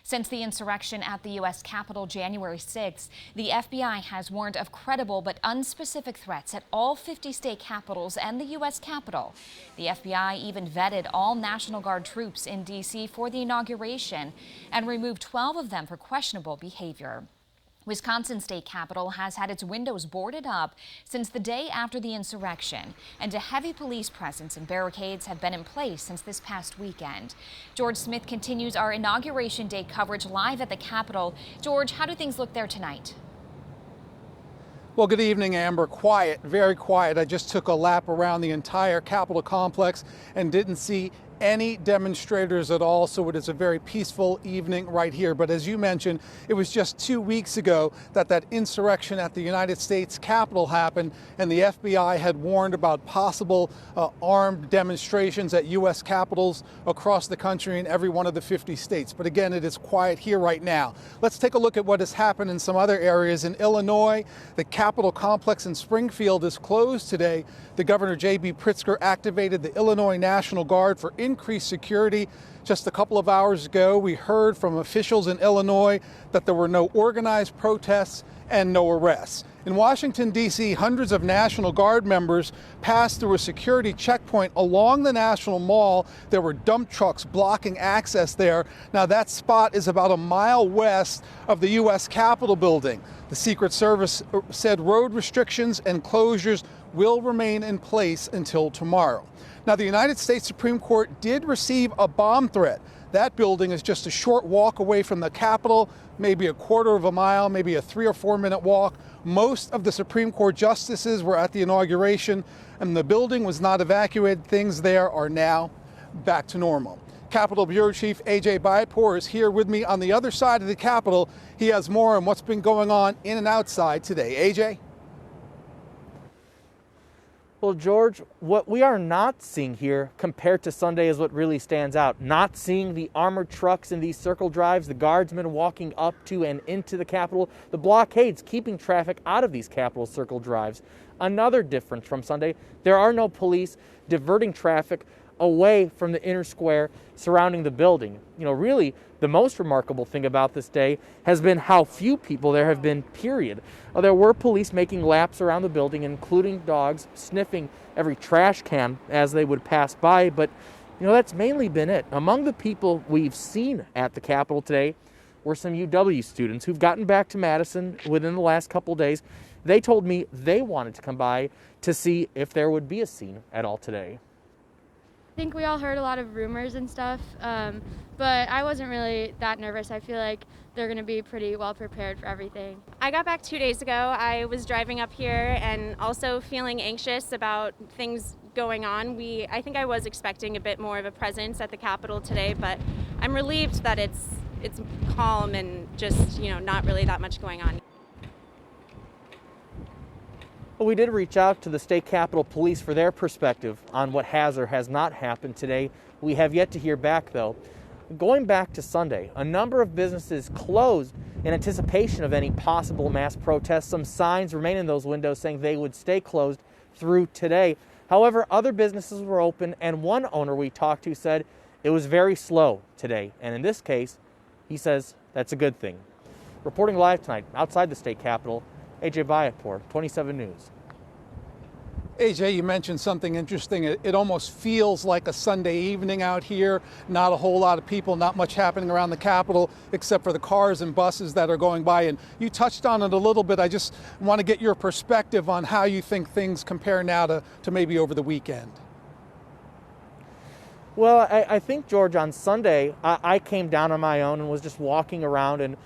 Since the insurrection at the U.S. Capitol January 6th, the FBI has warned of credible but unspecific threats at all 50 state capitals and the U.S. Capitol. The FBI even vetted all National Guard troops in D.C. for the inauguration and removed 12 of them for questionable behavior. Wisconsin State Capitol has had its windows boarded up since the day after the insurrection, and a heavy police presence and barricades have been in place since this past weekend. George Smith continues our Inauguration Day coverage live at the Capitol. George, how do things look there tonight? Well, good evening, Amber. Quiet, very quiet. I just took a lap around the entire Capitol complex and didn't see any demonstrators at all, so it is a very peaceful evening right here. But as you mentioned, it was just 2 weeks ago that insurrection at the United States Capitol happened, and the FBI had warned about possible armed demonstrations at U.S. capitals across the country in every one of the 50 states. But again, it is quiet here right now. Let's take a look at what has happened in some other areas. In Illinois, the Capitol complex in Springfield is closed today. The Governor J.B. Pritzker activated the Illinois National Guard for increased security. Just a couple of hours ago, we heard from officials in Illinois that there were no organized protests and no arrests. In Washington, D.C., hundreds of National Guard members passed through a security checkpoint along the National Mall. There were dump trucks blocking access there. Now, that spot is about a mile west of the U.S. Capitol building. The Secret Service said road restrictions and closures will remain in place until tomorrow. Now, the United States Supreme Court did receive a bomb threat. That building is just a short walk away from the Capitol, maybe a quarter of a mile, maybe a 3 or 4 minute walk. Most of the Supreme Court justices were at the inauguration, and the building was not evacuated. Things there are now back to normal. Capitol Bureau Chief A.J. Bypour is here with me on the other side of the Capitol. He has more on what's been going on in and outside today. A.J.? Well, George, what we are not seeing here compared to Sunday is what really stands out. Not seeing the armored trucks in these circle drives, the guardsmen walking up to and into the Capitol, the blockades keeping traffic out of these Capitol circle drives. Another difference from Sunday, there are no police diverting traffic away from the inner square surrounding the building. You know, really, the most remarkable thing about this day has been how few people there have been, period. There were police making laps around the building, including dogs sniffing every trash can as they would pass by, but you know, that's mainly been it. Among the people we've seen at the Capitol today were some UW students who've gotten back to Madison within the last couple days. They told me they wanted to come by to see if there would be a scene at all today. I think we all heard a lot of rumors and stuff, but I wasn't really that nervous. I feel like they're going to be pretty well prepared for everything. I got back 2 days ago. I was driving up here and also feeling anxious about things going on. I think I was expecting a bit more of a presence at the Capitol today, but I'm relieved that it's calm and just, you know, not really that much going on. Well, we did reach out to the State Capitol Police for their perspective on what has or has not happened today. We have yet to hear back, though. Going back to Sunday, a number of businesses closed in anticipation of any possible mass protests. Some signs remain in those windows saying they would stay closed through today. However, other businesses were open, and one owner we talked to said it was very slow today. And in this case, he says that's a good thing. Reporting live tonight outside the State Capitol, A.J. Bypour, 27 News. A.J., you mentioned something interesting. It almost feels like a Sunday evening out here. Not a whole lot of people, not much happening around the Capitol except for the cars and buses that are going by. And you touched on it a little bit. I just want to get your perspective on how you think things compare now to maybe over the weekend. Well, I think, George, on Sunday, I came down on my own and was just walking around, and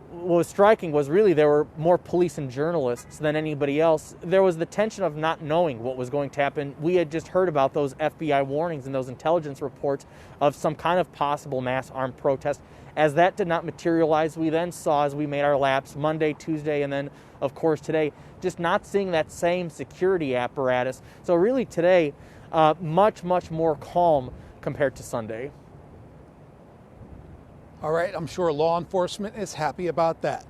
what was striking was really there were more police and journalists than anybody else. There was the tension of not knowing what was going to happen. We had just heard about those FBI warnings and those intelligence reports of some kind of possible mass armed protest. As that did not materialize, we then saw, as we made our laps Monday, Tuesday, and then, of course, today, just not seeing that same security apparatus. So really today, much, much more calm compared to Sunday. All right, I'm sure law enforcement is happy about that.